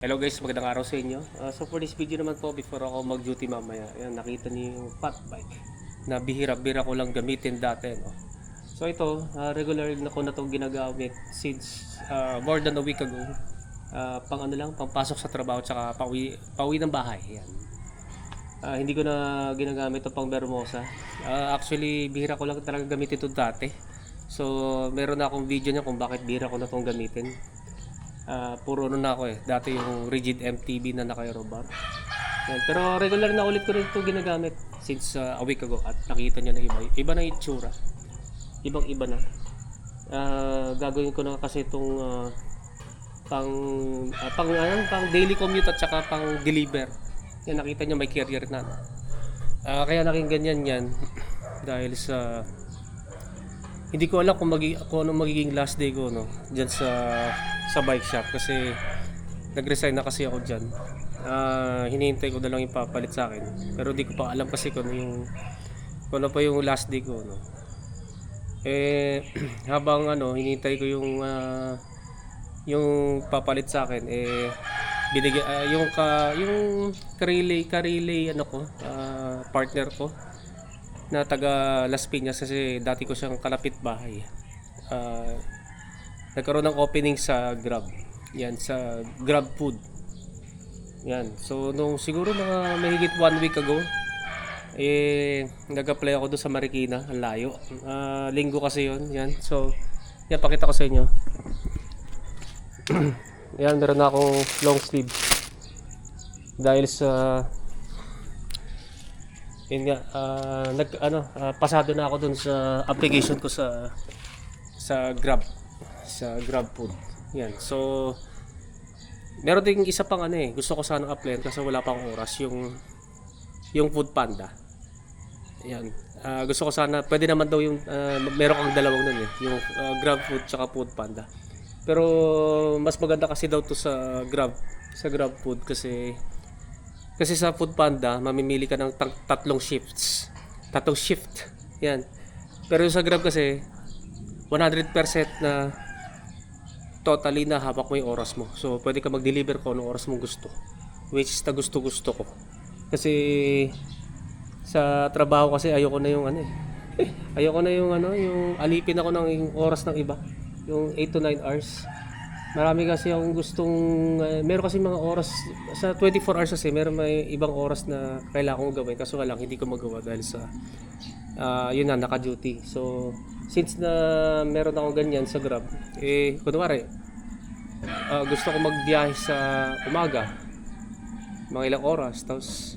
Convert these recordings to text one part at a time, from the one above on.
Hello guys, magandang araw sa inyo. So for this video naman po, before ako mag-duty mamaya, ayan, nakita niyo yung fat bike na bihira-bihira ko lang gamitin dati, no? So ito, regular na ko na itong ginagamit since more than a week ago. Pang ano lang, pangpasok sa trabaho tsaka pauwi ng bahay. Ayan. Hindi ko na ginagamit ito pang Bermosa. Actually, bihira ko lang talaga gamitin ito dati. So meron na akong video niya kung bakit bihira ko na itong gamitin. Puro ano na ako dati yung rigid MTB na naka-aerobar. Pero regular na ulit ko rin ito ginagamit since a week ago at nakita nyo na iba na itsura, ibang iba na. Gagawin ko na kasi itong pang daily commute at saka pang deliver. Yan, nakita nyo may carrier na. Kaya naging ganyan yan dahil sa hindi ko alam kung anong magiging last day ko, no, diyan sa bike shop kasi nag-resign na kasi ako diyan. Hinihintay ko na lang ipapalit sa akin. Pero di ko pa alam kasi kung ano pa yung last day ko, no. Habang hinihintay ko yung papalit sa akin, binigay yung ka-relay partner ko na taga Las Piñas kasi dati ko siyang kalapit bahay. Nagkaroon ng opening sa Grab. Yan, sa Grab Food. Yan. So nung siguro mga mahigit 1 week ago, nag-apply ako doon sa Marikina, ang layo. Linggo kasi 'yon. Yan. So, yan, pakita ko sa inyo. Yan, meron na akong long sleeve. Dahil sa yun nga, pasado na ako dun sa application ko sa Grab, sa Grab Food. Yan. So meron ding isa pang gusto ko sana apply kasi wala pa akong oras, yung Food Panda. Yan. Gusto ko sana, pwede naman daw yung meron kang dalawang nun yung Grab Food tsaka Food Panda. Pero mas maganda kasi daw to sa Grab Food kasi sa Food Panda, mamimili ka ng tatlong shift. Yan. Pero sa Grab kasi 100% na totally na hawak mo yung oras mo. So pwede ka mag-deliver kung anong oras mo gusto. Which is na gusto ko. Kasi sa trabaho kasi ayoko na yung yung alipin ako ng oras ng iba. Yung 8 to 9 hours. Marami kasi akong gustong meron kasi mga oras sa 24 hours kasi meron may ibang oras na kailangan kong gawin kaso lang hindi ko magawa dahil sa yun na, naka-duty. So since na meron akong ganyan sa Grab, kunwari gusto ko magbiyahe sa umaga mga ilang oras, tapos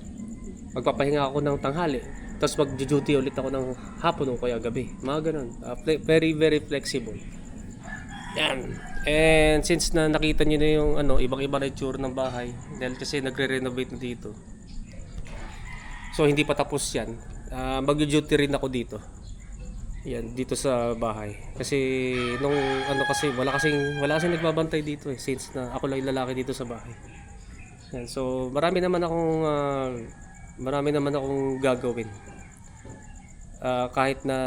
magpapahinga ako ng tanghali, tapos mag-duty ulit ako ng hapon o kaya gabi, mga ganun. Very very flexible. Yan. And since na nakita niyo na yung ibang-iba na itsura ng bahay dahil kasi nagre-renovate na dito. So hindi pa tapos 'yan. Mag-duty rin ako dito. Yan, dito sa bahay. Kasi nung kasi wala kasing nagbabantay dito since na ako lang lalaki dito sa bahay. Yan. So marami naman akong gagawin. Kahit na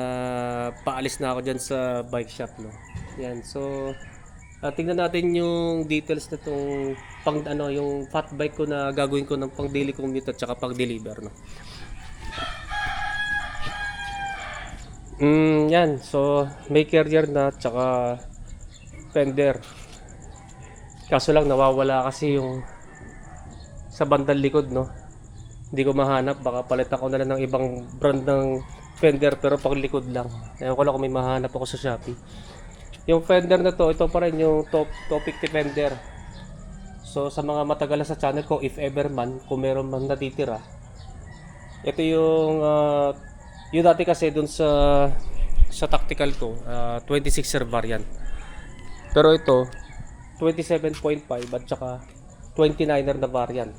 paalis na ako diyan sa bike shop, no. Yan. So tingnan natin yung details na itong yung fat bike ko na gagawin ko ng pang daily commute at saka pang deliver, no. Yan. So may carrier na at saka fender. Kaso lang nawawala kasi yung sa bandang likod, no. Hindi ko mahanap, baka palit ako na lang ng ibang brand ng fender pero pang likod lang. Ewan ko lang kung may mahanap ako sa Shopee. Yung fender na to, ito pa rin yung Topic Defender. So sa mga matagal sa channel ko, if ever man, kung meron man natitira, ito yung dati kasi dun sa tactical ko, 26er variant. Pero ito 27.5 at saka 29er na variant.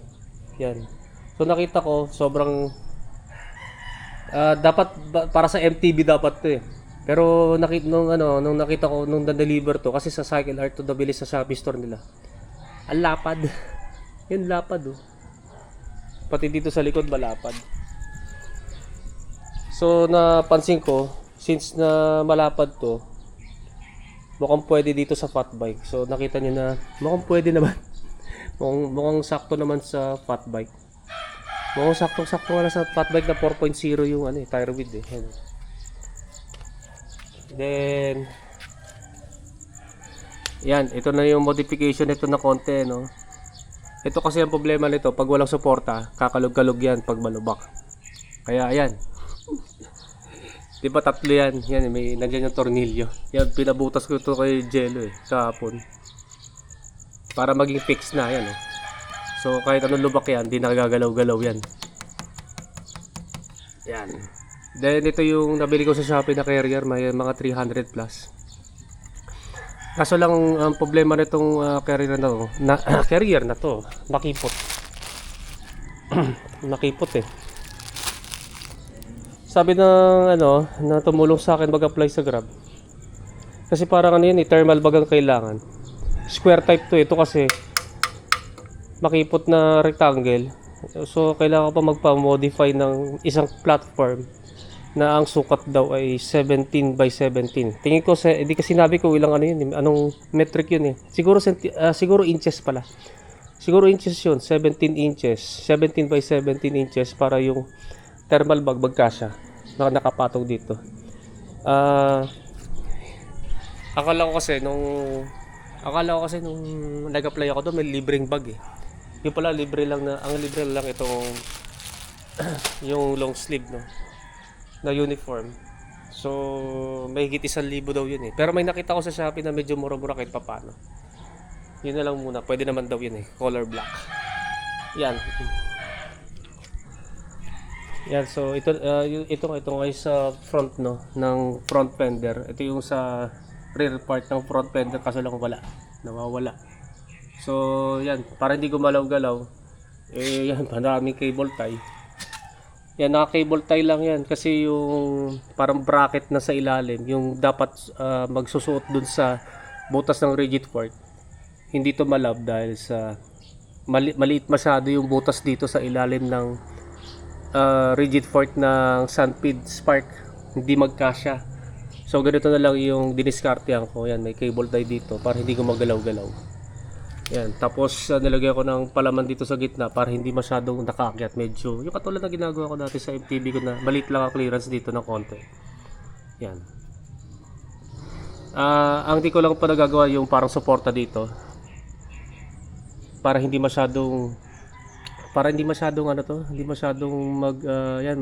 Yan. So nakita ko sobrang dapat para sa MTB dapat to Pero nung nakita ko nung na-deliver to kasi sa Cycle Art to the bilis sa Shopee store nila. Ang lapad. Yan, lapad Pati dito sa likod malapad. So napansin ko since na malapad to, mukhang pwede dito sa fat bike. So nakita niyo na mukhang pwede naman. Mukhang sakto naman sa fat bike. Mukhang sakto wala sa fat bike na 4.0 yung ano, tire width eh. Yan. Then yan, ito na yung modification nito na konti, no. Ito kasi ang problema nito, pag walang suporta, kakalog-kalog yan pag malubak. Kaya ayan. Di ba tatlo yan? Yan, may nandiyan yung tornilyo. Yan, pinabutas ko ito kay Jello kahapon. Para maging fix na yan. So kahit anong lubak yan, di nakagagalaw-galaw yan. Yan. Then ito yung nabili ko sa Shopee na carrier, may mga 300 plus. Kaso lang ang problema nitong carrier na to, nakipot. Nakipot eh. Sabi ng na tumulong sa akin mag-apply sa Grab. Kasi parang thermal bag ang kailangan. Square type to, ito kasi makipot na rectangle. So kailangan pa magpa-modify ng isang platform na ang sukat daw ay 17 by 17. Tingin ko hindi kasi sinabi ko ilang anong metric yun eh. Siguro inches pala. Siguro inches yun, 17 inches. 17 by 17 inches para yung thermal bag magkasya. Nakapatong dito. Akala ko kasi nung nag-apply ako doon may libreng bag eh. Yung pala ang libre lang itong yung long sleeve, no, na uniform. So may higit 1,000 daw yun eh. Pero may nakita ko sa Shopee na medyo mura-mura kahit papano. Yun na lang muna. Pwede naman daw yun eh. Color black. Yan. Yan, so ito ay sa front, no, ng front fender. Ito yung sa rear part ng front fender, kaso lang nawawala. So yan, para hindi gumalaw-galaw, yan, maraming cable tie. Yan, naka-cable tie lang yan kasi yung parang bracket na sa ilalim, yung dapat magsusuot dun sa butas ng rigid fork, hindi to malab dahil sa maliit masyado yung butas dito sa ilalim ng rigid fork ng Sanpid Spark, hindi magkasya. So ganito na lang yung diniskartehan ko. Yan, may cable tie dito para hindi gumagalaw-galaw. Yan, tapos nilagay ko ng palaman dito sa gitna para hindi masyadong nakaakyat, medyo yung katulad na ginagawa ko dati sa MTB ko na maliit lang ang clearance dito ng konti. Yan. Ang di ko lang pa nagagawa yung parang suporta dito para hindi masyadong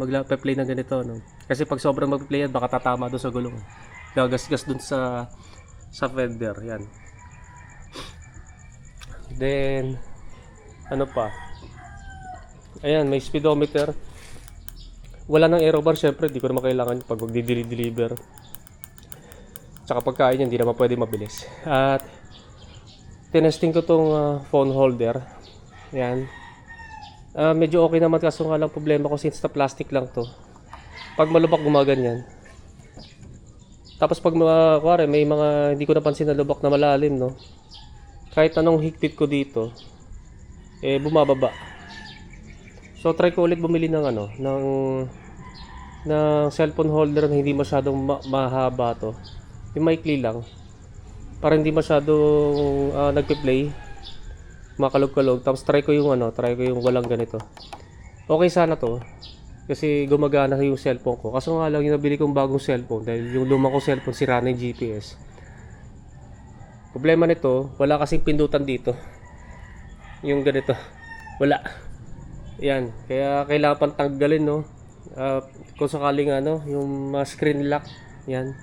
magpa-play ng ganito, no? Kasi pag sobrang magpa-play yan, baka tatama doon sa gulong. Gagasgas doon sa fender, yan. Then ano pa? Ayan, may speedometer. Wala nang aero bar, syempre, di ko naman kailangan pag magdi-deliver. Tsaka pagkain yan, hindi naman pwede mabilis. At tinesting ko tong phone holder. Yan. Medyo okay naman, kaso nga lang problema ko since na plastic lang to. Pag malubak gumaganyan. Tapos pag may mga hindi ko napansin na lubak na malalim, no. Kahit anong higpit ko dito, bumababa. So try ko ulit bumili ng ng cellphone holder na hindi masyadong mahaba to. Yung maikli lang. Para hindi masyadong nagpe-play. Makalog-kalog. Tapos try ko yung walang ganito. Okay sana to. Kasi gumagana yung cellphone ko. Kaso nga lang yung nabili kong bagong cellphone dahil yung lumang ko cellphone sira na yung GPS. Problema nito, wala kasing pindutan dito. Yung ganito. Wala. Yan. Kaya kailangan pang tanggalin, no. Kung sakaling yung screen lock. Yan.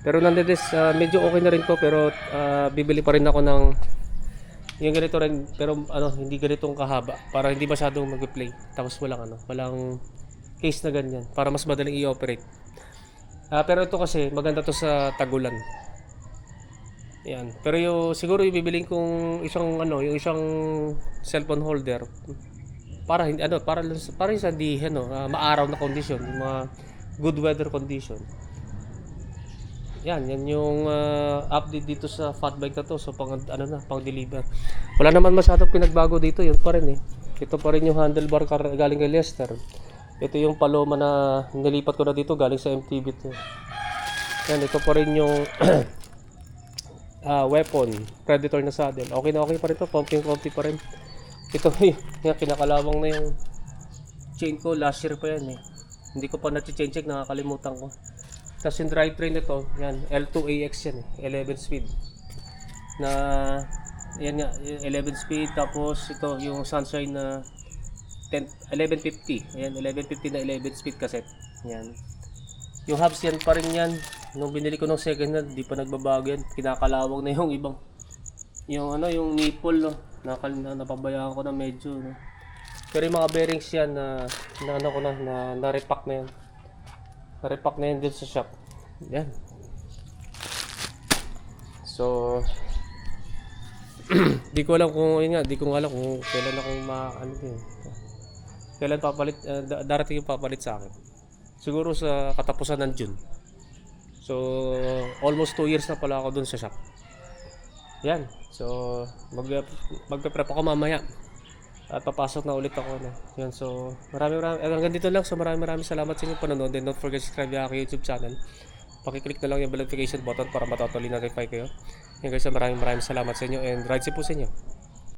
Pero nonetheless, medyo okay na rin to, pero bibili pa rin ako ng yung ganito rin, pero hindi ganitong kahaba para hindi masyadong mag-play. Tapos walang case na ganyan para mas madaling i-operate. Pero ito kasi maganda to sa tagulan. Yan. Pero siguro yung bibiling kong isang yung isang cellphone holder para sa maaraw na condition, mga good weather condition. Yan yung update dito sa fat bike na to. So pang deliver. Wala naman masyadong pinagbago dito, yun pa rin eh. Ito pa rin yung handlebar galing kay Lester. Ito yung Paloma na nilipat ko na dito galing sa MTB to. Yan, ito pa rin yung weapon, Predator na saddle. Okay na okay pa rin to, pumping pa rin. Ito yung kinakalawang na yung chain ko, last year pa yan eh. Hindi ko pa na-chain check, nakakalimutan ko. Tapos yung drivetrain nito, yan, L2AX yan eh, 11 speed. Na, yan nga, 11 speed, tapos ito yung Sunshine na 1150. Ayan, 1150 na 11 speed cassette. Yan. Yung hubs yan pa rin yan. Nung binili ko nung second hand, di pa nagbabago yan. Kinakalawang na yung ibang. Yung ano, yung nipple, no. Napabayaan ko na medyo, no. Pero yung mga bearings yan na ano ko na repack na yan. Na-repack na yan din sa shop. Yan. So, di ko alam kung, yun nga, di ko alam kung kailan ako ano din. Kailan papalit, darating yung papalit sa akin. Siguro sa katapusan ng June. So, almost 2 years na pala ako dun sa shop. Yan. So, magpe-prep ako mamaya. At papasok na ulit ako. No? Yan. So, hanggang dito lang. So, maraming salamat sa inyong panonood. And don't forget to subscribe sa aking YouTube channel. Pakiclick na lang yung notification button para matotally notify kayo. Yan guys, maraming salamat sa inyo. And ride safe po sa inyo.